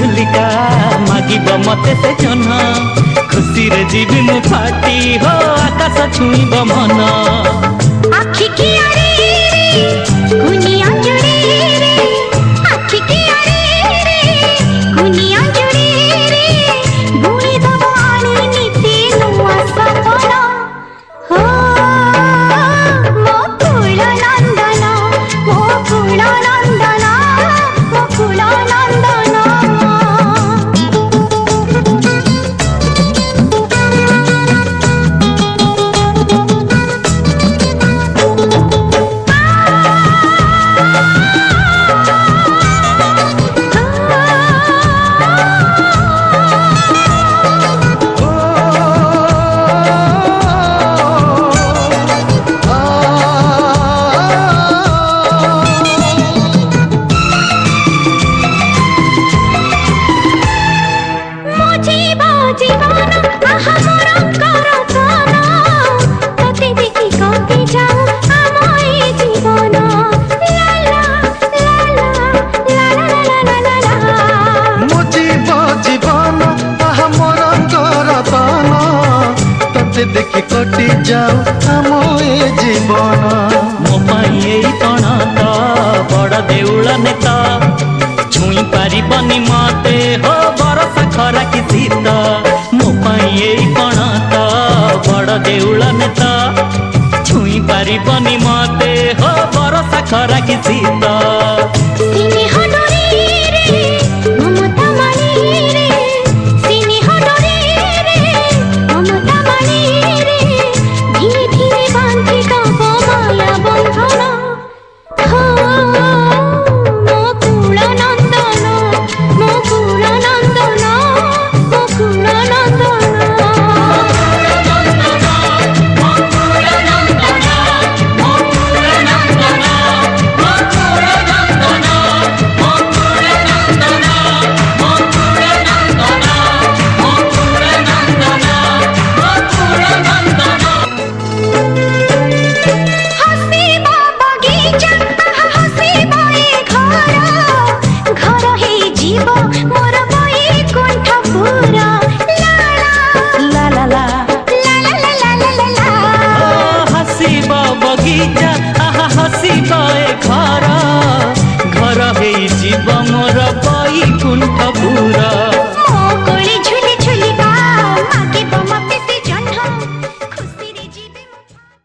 झुलिका मागिब मते से जन खुशी रे जीवी मु फाटी हो आकाश छुईब मन आखि की अरे कुनिया जुड़े रे आखि की अरे कुनिया जुड़े रे बुणी दबानी नीति नुआ सपन हो मो कुल नंदन मो कुल नंदन मो कुल नंदन देखि कटि जाऊ आम ए जीवन मो पाई एई पण तो बड़ देउल नेता छुई पारिबनी मते हो बरसा खरा कि शीत मो पाई एई पण तो बड़ देउल नेता छुई पारिबनी मते हो बरसा खरा कि शीत बगीचा